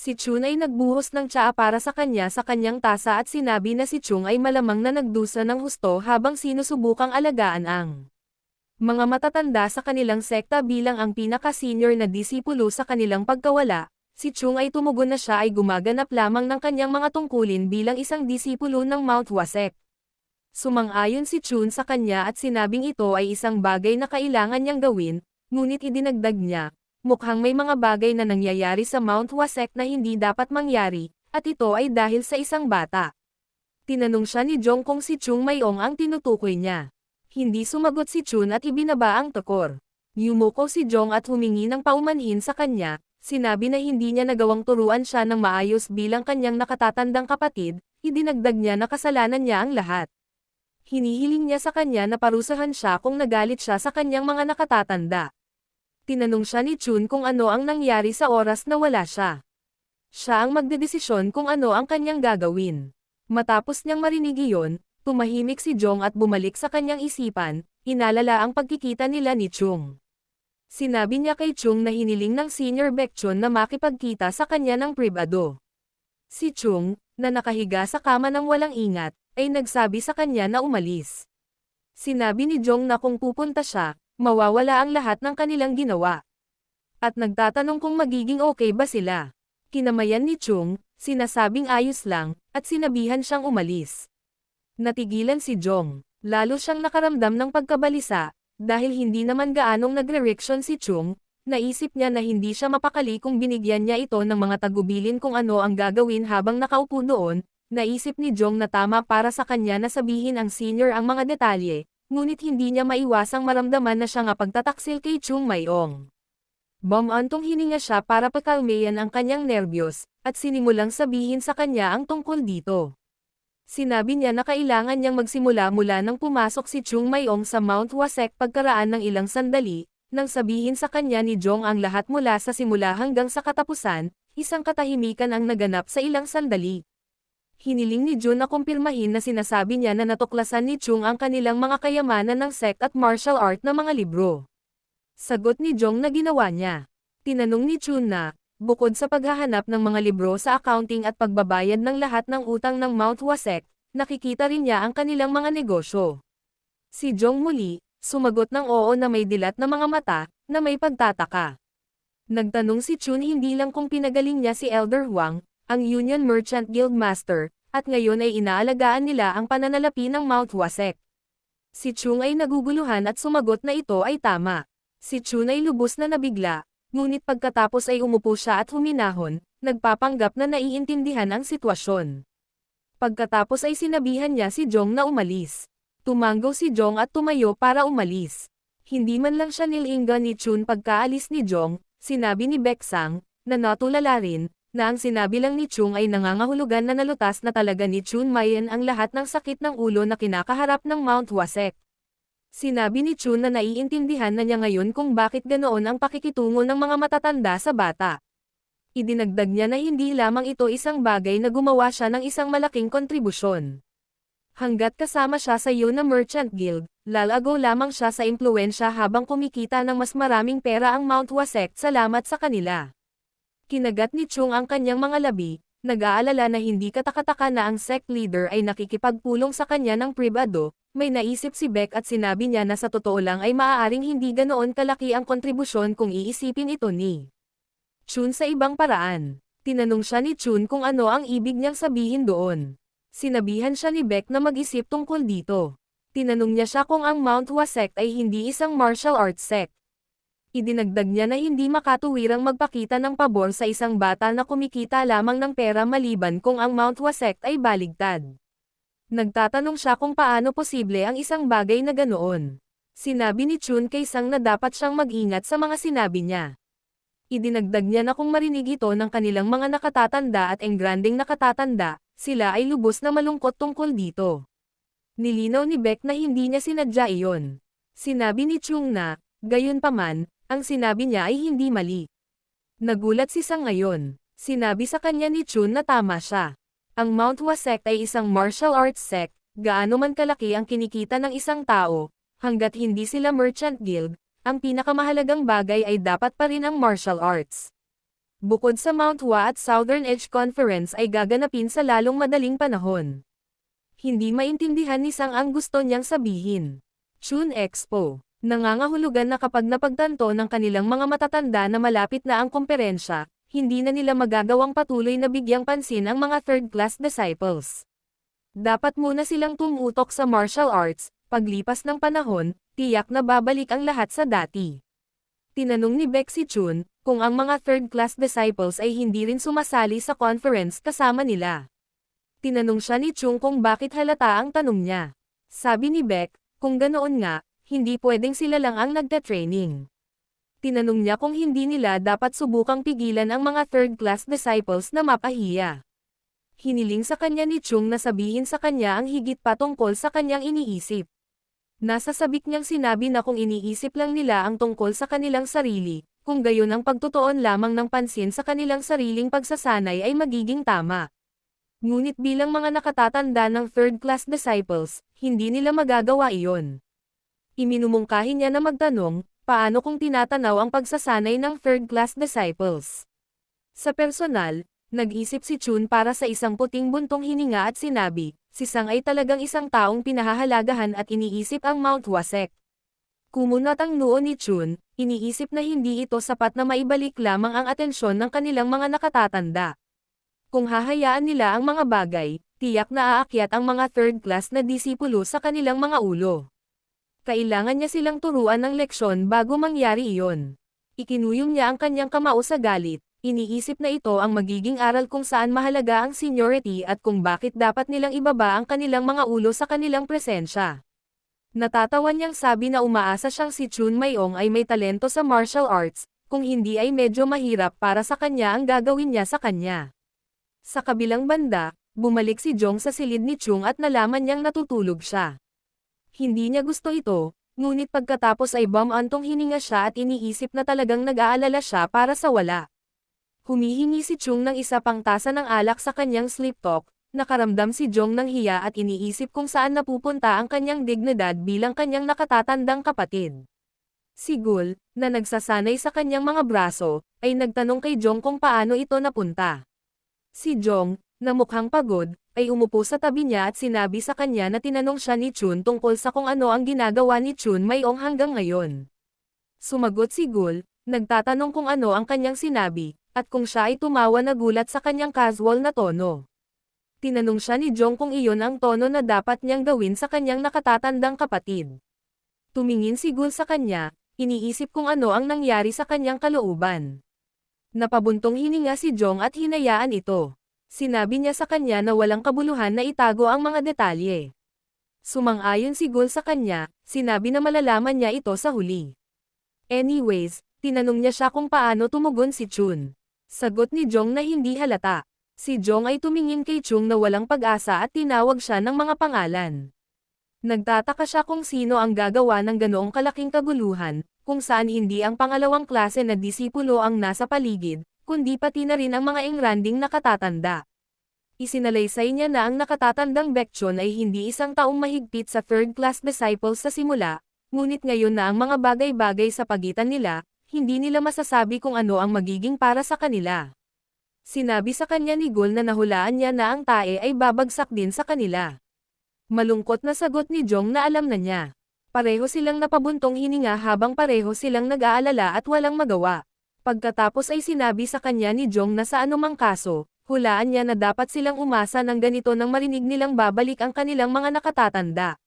Si Chun ay nagbuhos ng tsaa para sa kanyang tasa at sinabi na si Chung ay malamang na nagdusa ng husto habang sinusubukang alagaan ang mga matatanda sa kanilang sekta bilang ang pinaka-senior na disipulo sa kanilang pagkawala. Si Chung ay tumugon na siya ay gumaganap lamang ng kanyang mga tungkulin bilang isang disipulo ng Mount Wasek. Sumang-ayon si Chun sa kanya at sinabing ito ay isang bagay na kailangan niyang gawin, ngunit idinagdag niya, mukhang may mga bagay na nangyayari sa Mount Wasek na hindi dapat mangyari, at ito ay dahil sa isang bata. Tinanong siya ni Jong kung si Chung Mayong ang tinutukoy niya. Hindi sumagot si Chun at ibinaba ang tekor. Yumuko si Jong at humingi ng paumanhin sa kanya, sinabi na hindi niya nagawang turuan siya ng maayos bilang kanyang nakatatandang kapatid, idinagdag niya na kasalanan niya ang lahat. Hinihiling niya sa kanya na parusahan siya kung nagalit siya sa kanyang mga nakatatanda. Tinanong siya ni Chun kung ano ang nangyari sa oras na wala siya. Siya ang magdedesisyon kung ano ang kanyang gagawin. Matapos niyang marinig iyon, tumahimik si Jong at bumalik sa kanyang isipan, inalala ang pagkikita nila ni Chung. Sinabi niya kay Chung na hiniling ng Senior Baekchun na makipagkita sa kanya ng pribado. Si Chung, na nakahiga sa kama ng walang ingat, ay nagsabi sa kanya na umalis. Sinabi ni Jong na kung pupunta siya, mawawala ang lahat ng kanilang ginawa. At nagtatanong kung magiging okay ba sila. Kinamayan ni Chung, sinasabing ayos lang, at sinabihan siyang umalis. Natigilan si Jong, lalo siyang nakaramdam ng pagkabalisa, dahil hindi naman gaanong nagre-reaksyon si Chung, naisip niya na hindi siya mapakali kung binigyan niya ito ng mga tagubilin kung ano ang gagawin habang nakaupo doon. Naisip ni Jong na tama para sa kanya na sabihin ang senior ang mga detalye, ngunit hindi niya maiwasang maramdaman na siya nga pagtataksil kay Chung Mayong. Bumantong hininga siya para pakalmayan ang kanyang nerbiyos, at sinimulang sabihin sa kanya ang tungkol dito. Sinabi niya na kailangan niyang magsimula mula nang pumasok si Chung Mayong sa Mount Wasek pagkaraan ng ilang sandali, nang sabihin sa kanya ni Jong ang lahat mula sa simula hanggang sa katapusan, isang katahimikan ang naganap sa ilang sandali. Hiniling ni Jun na kumpirmahin na sinasabi niya na natuklasan ni Chung ang kanilang mga kayamanan ng sect at martial art na mga libro. Sagot ni Jong na ginawa niya. Tinanong ni Chun na, bukod sa paghahanap ng mga libro sa accounting at pagbabayad ng lahat ng utang ng Mount Wasek, nakikita rin niya ang kanilang mga negosyo. Si Jong muli, sumagot ng oo na may dilat na mga mata, na may pagtataka. Nagtanong si Chun hindi lang kung pinagaling niya si Elder Huang, ang Union Merchant Guild Master, at ngayon ay inaalagaan nila ang pananalapi ng Mount Wasek. Si Chung ay naguguluhan at sumagot na ito ay tama. Si Chun ay lubos na nabigla, ngunit pagkatapos ay umupo siya at huminahon, nagpapanggap na naiintindihan ang sitwasyon. Pagkatapos ay sinabihan niya si Jong na umalis. Tumanggo si Jong at tumayo para umalis. Hindi man lang siya nilingga ni Chun pagkaalis ni Jong, sinabi ni Baeksang, na natulala rin, na ang sinabi lang ni Chung ay nangangahulugan na nalutas na talaga ni Chun Mayen ang lahat ng sakit ng ulo na kinakaharap ng Mount Wasek. Sinabi ni Chun na naiintindihan na niya ngayon kung bakit ganoon ang pakikitungo ng mga matatanda sa bata. Idinagdag niya na hindi lamang ito isang bagay na gumawa siya ng isang malaking kontribusyon. Hanggat kasama siya sa Yona Merchant Guild, lalago lamang siya sa impluwensya habang kumikita ng mas maraming pera ang Mount Wasek salamat sa kanila. Kinagat ni Chung ang kanyang mga labi, nag-aalala na hindi katakataka na ang sect leader ay nakikipagpulong sa kanya ng pribado. May naisip si Beck at sinabi niya na sa totoo lang ay maaaring hindi ganoon kalaki ang kontribusyon kung iisipin ito ni Chun sa ibang paraan. Tinanong siya ni Chun kung ano ang ibig niyang sabihin doon. Sinabihan siya ni Beck na mag-isip tungkol dito. Tinanong niya siya kung ang Mount Wasek ay hindi isang martial arts sect. Idinagdag niya na hindi makatuwirang magpakita ng pabor sa isang bata na kumikita lamang ng pera maliban kung ang Mount Wasek ay baligtad. Nagtatanong siya kung paano posible ang isang bagay na ganoon. Sinabi ni Chun kay Sang na dapat siyang mag-ingat sa mga sinabi niya. Idinagdag niya na kung marinig ito ng kanilang mga nakatatanda at engranding nakatatanda, sila ay lubos na malungkot tungkol dito. Nilinaw ni Beck na hindi niya sinadya iyon. Sinabi ni Chung na, gayunpaman, ang sinabi niya ay hindi mali. Nagulat si Sang ngayon. Sinabi sa kanya ni Chun na tama siya. Ang Mount Wasek ay isang martial arts sect, gaano man kalaki ang kinikita ng isang tao, hanggat hindi sila merchant guild, ang pinakamahalagang bagay ay dapat pa rin ang martial arts. Bukod sa Mount Hua at Southern Edge Conference ay gaganapin sa lalong madaling panahon. Hindi maintindihan ni Sang ang gusto niyang sabihin. Chun Expo. Nangangahulugan na kapag napagtanto ng kanilang mga matatanda na malapit na ang komperensya, hindi na nila magagawang patuloy na bigyang pansin ang mga third-class disciples. Dapat muna silang tumutok sa martial arts, paglipas ng panahon, tiyak na babalik ang lahat sa dati. Tinanong ni Beck si Chun, kung ang mga third-class disciples ay hindi rin sumasali sa conference kasama nila. Tinanong siya ni Chung kung bakit halata ang tanong niya. Sabi ni Beck, kung ganoon nga, hindi pwedeng sila lang ang nagte-training. Tinanong niya kung hindi nila dapat subukang pigilan ang mga third-class disciples na mapahiya. Hiniling sa kanya ni Chung na sabihin sa kanya ang higit pa tungkol sa kanyang iniisip. Nasa sabik niyang sinabi na kung iniisip lang nila ang tungkol sa kanilang sarili, kung gayon ang pagtutuon lamang ng pansin sa kanilang sariling pagsasanay ay magiging tama. Ngunit bilang mga nakatatanda ng third-class disciples, hindi nila magagawa iyon. Iminumungkahi niya na magtanong, paano kung tinatanaw ang pagsasanay ng third-class disciples? Sa personal, nag-isip si Chun para sa isang puting buntong hininga at sinabi, si Sang ay talagang isang taong pinahahalagahan at iniisip ang Mount Hua sect. Kumunat ang noo ni Chun, iniisip na hindi ito sapat na maibalik lamang ang atensyon ng kanilang mga nakatatanda. Kung hahayaan nila ang mga bagay, tiyak na aakyat ang mga third-class na disipulo sa kanilang mga ulo. Kailangan niya silang turuan ng leksyon bago mangyari iyon. Ikinuyong niya ang kanyang kamao sa galit, iniisip na ito ang magiging aral kung saan mahalaga ang seniority at kung bakit dapat nilang ibaba ang kanilang mga ulo sa kanilang presensya. Natatawan niyang sabi na umaasa siyang si Chun Mayong ay may talento sa martial arts, kung hindi ay medyo mahirap para sa kanya ang gagawin niya sa kanya. Sa kabilang banda, bumalik si Jong sa silid ni Chung at nalaman niyang natutulog siya. Hindi niya gusto ito, ngunit pagkatapos ay bumantong hininga siya at iniisip na talagang nag-aalala siya para sa wala. Humihingi si Chung ng isa pang tasa ng alak sa kanyang sleep talk, nakaramdam si Jong ng hiya at iniisip kung saan napupunta ang kanyang dignidad bilang kanyang nakatatandang kapatid. Si Gul, na nagsasanay sa kanyang mga braso, ay nagtanong kay Jong kung paano ito napunta. Si Jong, na mukhang pagod, ay umupo sa tabi niya at sinabi sa kanya na tinanong siya ni Chun tungkol sa kung ano ang ginagawa ni Chun Mayong hanggang ngayon. Sumagot si Gul, nagtatanong kung ano ang kanyang sinabi, at kung siya ay tumawa na gulat sa kanyang casual na tono. Tinanong siya ni Jong kung iyon ang tono na dapat niyang gawin sa kanyang nakatatandang kapatid. Tumingin si Gul sa kanya, iniisip kung ano ang nangyari sa kanyang kalooban. Napabuntong hininga si Jong at hinayaan ito. Sinabi niya sa kanya na walang kabuluhan na itago ang mga detalye. Sumang-ayon si Gul sa kanya, sinabi na malalaman niya ito sa huli. Anyways, tinanong niya siya kung paano tumugon si Chun. Sagot ni Jong na hindi halata. Si Jong ay tumingin kay Chung na walang pag-asa at tinawag siya ng mga pangalan. Nagtataka siya kung sino ang gagawa ng ganoong kalaking kaguluhan, kung saan hindi ang pangalawang klase na disipulo ang nasa paligid, kundi pati na rin ang mga engranding nakatatanda. Isinalaysay niya na ang nakatatandang Baekchun ay hindi isang taong mahigpit sa third-class disciples sa simula, ngunit ngayon na ang mga bagay-bagay sa pagitan nila, hindi nila masasabi kung ano ang magiging para sa kanila. Sinabi sa kanya ni Gul na nahulaan niya na ang tae ay babagsak din sa kanila. Malungkot na sagot ni Jong na alam na niya. Pareho silang napabuntong hininga habang pareho silang nag-aalala at walang magawa. Pagkatapos ay sinabi sa kanya ni Jong na sa anumang kaso, hulaan niya na dapat silang umasa ng ganito nang marinig nilang babalik ang kanilang mga nakatatanda.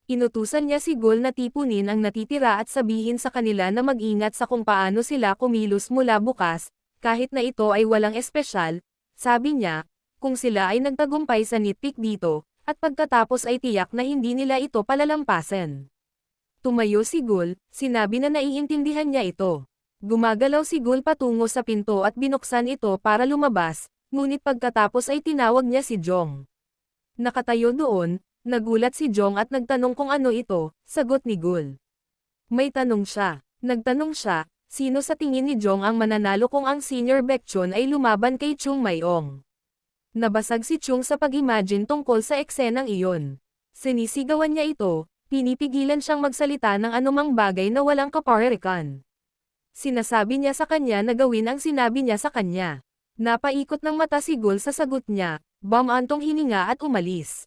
Inutusan niya si Gul na tipunin ang natitira at sabihin sa kanila na mag-ingat sa kung paano sila kumilos mula bukas, kahit na ito ay walang espesyal, sabi niya, kung sila ay nagtagumpay sa nitpick dito, at pagkatapos ay tiyak na hindi nila ito palalampasin. Tumayo si Gul, sinabi na naiintindihan niya ito. Gumagalaw si Gul patungo sa pinto at binuksan ito para lumabas, ngunit pagkatapos ay tinawag niya si Jong. Nakatayo doon, nagulat si Jong at nagtanong kung ano ito, sagot ni Gul. May tanong siya. Nagtanong siya, sino sa tingin ni Jong ang mananalo kung ang senior Baekchun ay lumaban kay Chung Mayong. Nabasag si Chung sa pag-imagine tungkol sa eksenang iyon. Sinisigawan niya ito, pinipigilan siyang magsalita ng anumang bagay na walang kaparerikan. Sinasabi niya sa kanya na gawin ang sinabi niya sa kanya. Napaikot ng mata si Gul sa sagot niya, bumantong hininga at umalis.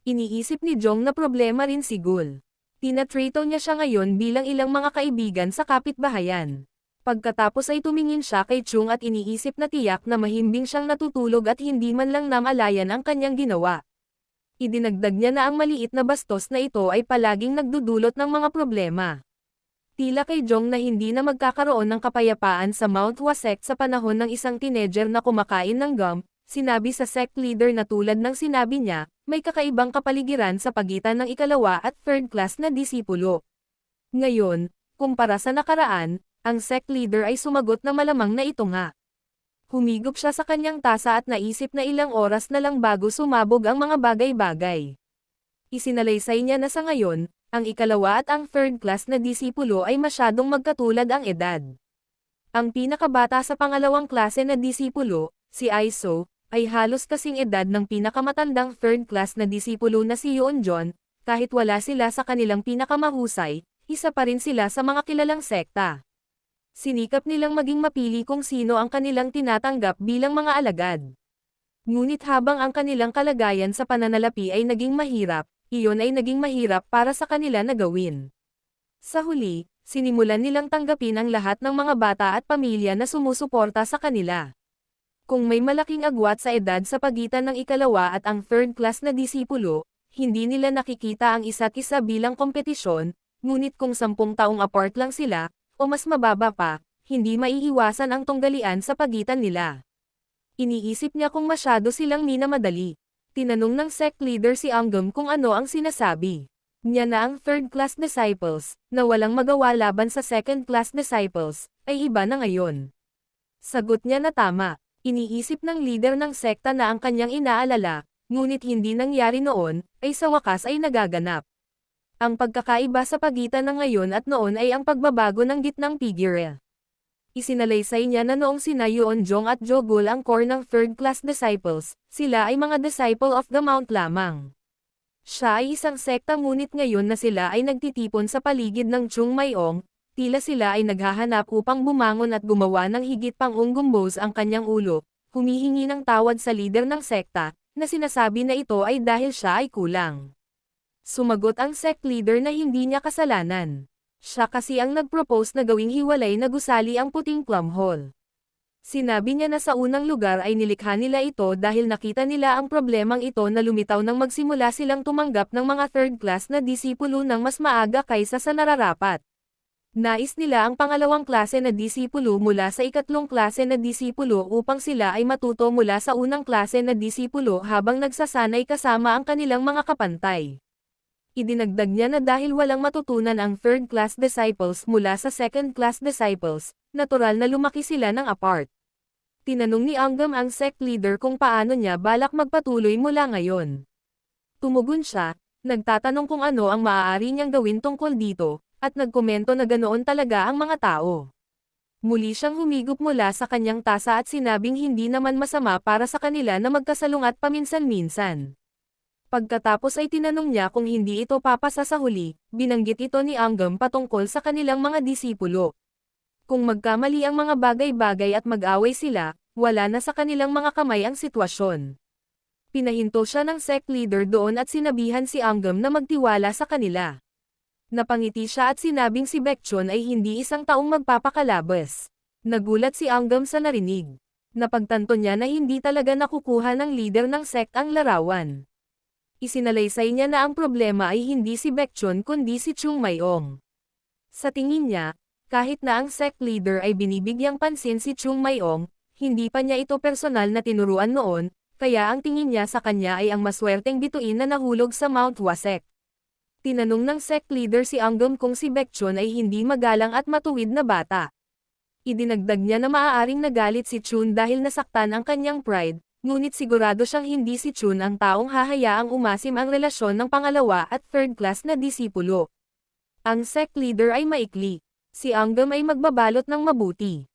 Iniisip ni Jong na problema rin si Gul. Tinatrato niya siya ngayon bilang ilang mga kaibigan sa kapitbahayan. Pagkatapos ay tumingin siya kay Chung at iniisip na tiyak na mahimbing siyang natutulog at hindi man lang namalayan ang kanyang ginawa. Idinagdag niya na ang maliit na bastos na ito ay palaging nagdudulot ng mga problema. Tila kay Jong na hindi na magkakaroon ng kapayapaan sa Mount Hua sect sa panahon ng isang teenager na kumakain ng gum, sinabi sa sect leader na tulad ng sinabi niya, may kakaibang kapaligiran sa pagitan ng ikalawa at third class na disipulo. Ngayon, kumpara sa nakaraan, ang sect leader ay sumagot na malamang na ito nga. Humigop siya sa kanyang tasa at naisip na ilang oras na lang bago sumabog ang mga bagay-bagay. Isinalaysay niya na sa ngayon, ang ikalawa at ang third class na disipulo ay masyadong magkatulad ang edad. Ang pinakabata sa pangalawang klase na disipulo, si Aiso, ay halos kasing edad ng pinakamatandang third class na disipulo na si Yeonjon, kahit wala sila sa kanilang pinakamahusay, isa pa rin sila sa mga kilalang sekta. Sinikap nilang maging mapili kung sino ang kanilang tinatanggap bilang mga alagad. Ngunit habang ang kanilang kalagayan sa pananalapi ay naging mahirap, iyon ay naging mahirap para sa kanila na gawin. Sa huli, sinimulan nilang tanggapin ang lahat ng mga bata at pamilya na sumusuporta sa kanila. Kung may malaking agwat sa edad sa pagitan ng ikalawa at ang third class na disipulo, hindi nila nakikita ang isa't isa bilang kompetisyon, ngunit kung 10 taong apart lang sila, o mas mababa pa, hindi maiiwasan ang tunggalian sa pagitan nila. Iniisip niya kung masyado silang minamadali. Tinanong ng sect leader si Anggum kung ano ang sinasabi niya na ang third-class disciples, na walang magawa laban sa second-class disciples, ay iba na ngayon. Sagot niya na tama. Iniisip ng leader ng sekta na ang kanyang inaalala, ngunit hindi nangyari noon, ay sa wakas ay nagaganap. Ang pagkakaiba sa pagitan ng ngayon at noon ay ang pagbabago ng gitnang figure. Isinalaysay niya na noong sina Yeonjong at Jogul ang core ng third-class disciples, sila ay mga disciple of the Mount lamang. Siya ay isang sekta ngunit ngayon na sila ay nagtitipon sa paligid ng Chung Mayong, tila sila ay naghahanap upang bumangon at gumawa ng higit pang unggumbos ang kanyang ulo, humihingi ng tawad sa leader ng sekta, na sinasabi na ito ay dahil siya ay kulang. Sumagot ang sect leader na hindi niya kasalanan. Siya kasi ang nag-propose na gawing hiwalay na gusali ang puting plum hole. Sinabi niya na sa unang lugar ay nilikha nila ito dahil nakita nila ang problemang ito na lumitaw nang magsimula silang tumanggap ng mga third class na disipulo ng mas maaga kaysa sa nararapat. Nais nila ang pangalawang klase na disipulo mula sa ikatlong klase na disipulo upang sila ay matuto mula sa unang klase na disipulo habang nagsasanay kasama ang kanilang mga kapantay. Idinagdag niya na dahil walang matutunan ang third-class disciples mula sa second-class disciples, natural na lumaki sila ng apart. Tinanong ni Anggum ang sect leader kung paano niya balak magpatuloy mula ngayon. Tumugon siya, nagtatanong kung ano ang maaari niyang gawin tungkol dito, at nagkomento na ganoon talaga ang mga tao. Muli siyang humigop mula sa kanyang tasa at sinabing hindi naman masama para sa kanila na magkasalungat paminsan-minsan. Pagkatapos ay tinanong niya kung hindi ito papasa sa huli, binanggit ito ni Anggum patungkol sa kanilang mga disipulo. Kung magkamali ang mga bagay-bagay at mag-away sila, wala na sa kanilang mga kamay ang sitwasyon. Pinahinto siya ng sect leader doon at sinabihan si Anggum na magtiwala sa kanila. Napangiti siya at sinabing si Baekchun ay hindi isang taong magpapakalabas. Nagulat si Anggum sa narinig. Napagtanto niya na hindi talaga nakukuha ng leader ng sect ang larawan. Isinalaysay niya na ang problema ay hindi si Baekchun kundi si Chung Mayong. Sa tingin niya, kahit na ang sect leader ay binibigyang pansin si Chung Mayong, hindi pa niya ito personal na tinuruan noon, kaya ang tingin niya sa kanya ay ang maswerteng bituin na nahulog sa Mount Hua sect. Tinanong ng sect leader si Anggum kung si Baekchun ay hindi magalang at matuwid na bata. Idinagdag niya na maaaring nagalit si Chun dahil nasaktan ang kanyang pride, ngunit sigurado siyang hindi si Chun ang taong hahayaang umasim ang relasyon ng pangalawa at third class na disipulo. Ang sect leader ay maikli. Si Anggum ay magbabalot ng mabuti.